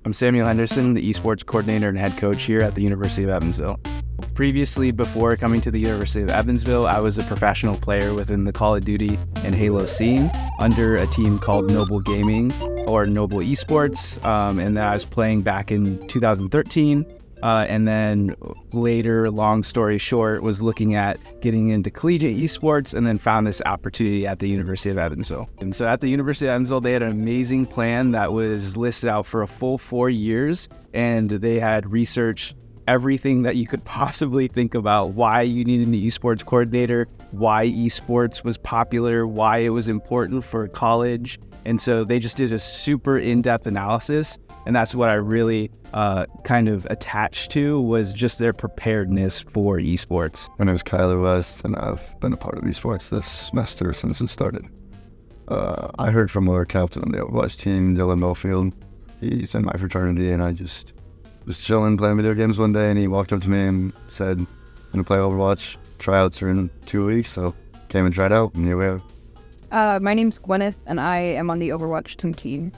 I'm Samuel Henderson, the Esports coordinator and head coach here at the University of Evansville. Previously, before coming to the University of Evansville, I was a professional player within the Call of Duty and Halo scene under a team called Noble Gaming or Noble Esports, and I was playing back in 2013. And then later, long story short, was looking at getting into collegiate esports and then found this opportunity at the University of Evansville. And so at the University of Evansville, they had an amazing plan that was listed out for a full 4 years, and they had researched everything that you could possibly think about: why you needed an esports coordinator, why esports was popular, why it was important for college. And so they just did a super in-depth analysis. And that's what I really kind of attached to, was just their preparedness for esports. My name is Kyler West, and I've been a part of esports this semester since it started. I heard from our captain on the Overwatch team, Dylan Millfield. He's in my fraternity, and I just was chilling, playing video games one day, and he walked up to me and said, "I'm gonna play Overwatch. Tryouts are in 2 weeks," so came and tried out, and here we are. My name's Gwyneth, and I am on the Overwatch team.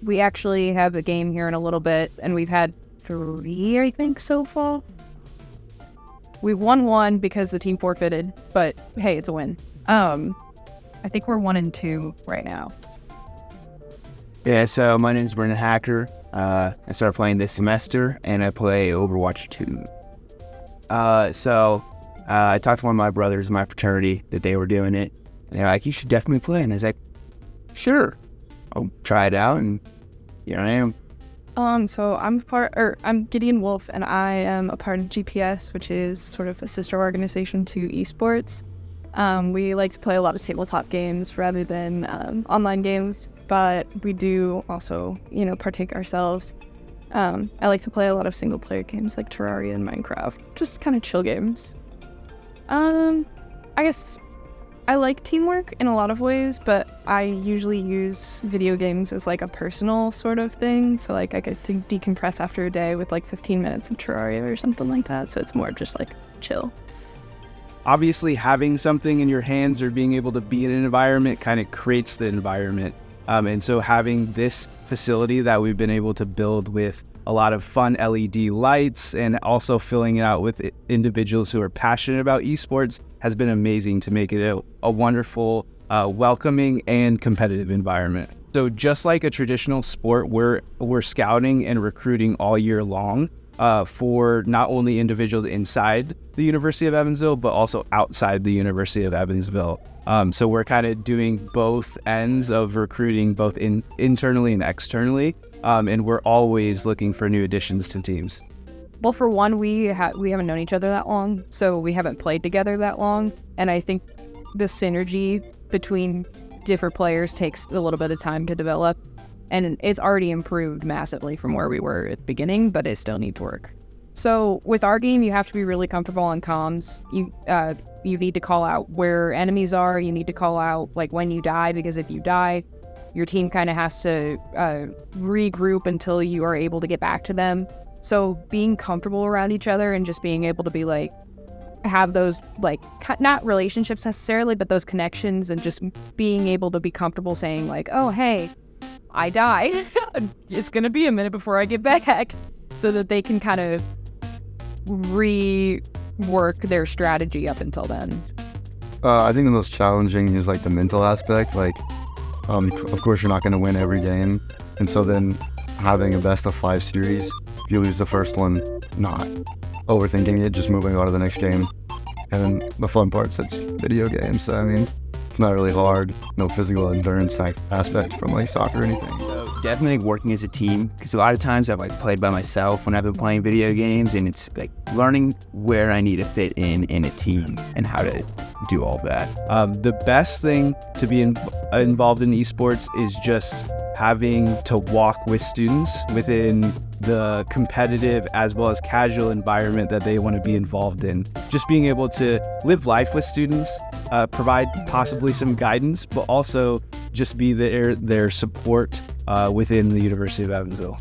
We actually have a game here in a little bit, and we've had 3, I think, so far. We won 1 because the team forfeited, but hey, it's a win. I think we're 1-2 right now. Yeah, so my name is Brendan Hacker. I started playing this semester, and I play Overwatch 2. I talked to one of my brothers in my fraternity that they were doing it, and they're like, "You should definitely play." And I was like, "Sure, I'll try it out," and here I am. So I'm Gideon Wolf, and I am a part of GPS, which is sort of a sister organization to Esports. We like to play a lot of tabletop games rather than online games, but we do also, partake ourselves. I like to play a lot of single player games like Terraria and Minecraft, just kind of chill games. I guess I like teamwork in a lot of ways, but I usually use video games as like a personal sort of thing. So like I get to decompress after a day with like 15 minutes of Terraria or something like that. So it's more just like chill. Obviously, having something in your hands or being able to be in an environment kind of creates the environment. And so having this facility that we've been able to build with a lot of fun LED lights and also filling it out with individuals who are passionate about esports has been amazing to make it a wonderful, welcoming and competitive environment. So just like a traditional sport, we're scouting and recruiting all year long for not only individuals inside the University of Evansville, but also outside the University of Evansville. So we're kind of doing both ends of recruiting, both internally and externally. And we're always looking for new additions to teams. Well, for one, we haven't known each other that long, so we haven't played together that long. And I think the synergy between different players takes a little bit of time to develop. And it's already improved massively from where we were at the beginning, but it still needs work. So with our game, you have to be really comfortable on comms. You need to call out where enemies are. You need to call out like when you die, because if you die, your team kind of has to regroup until you are able to get back to them. So being comfortable around each other and just being able to be like, have those like, not relationships necessarily, but those connections, and just being able to be comfortable saying like, "Oh, hey, I died. It's going to be a minute before I get back," so that they can kind of rework their strategy up until then. I think the most challenging is like the mental aspect. Like, of course, you're not going to win every game. And so then having a best of 5 series, if you lose the first one, not overthinking it, just moving on to the next game. And then the fun part's that's video games. So, I mean, it's not really hard. No physical endurance aspect from like soccer or anything. So definitely working as a team, because a lot of times I've like played by myself when I've been playing video games, and it's like learning where I need to fit in a team and how to do all that. The best thing to be involved in esports is just having to walk with students within the competitive as well as casual environment that they want to be involved in. Just being able to live life with students, provide possibly some guidance, but also just be their support within the University of Evansville.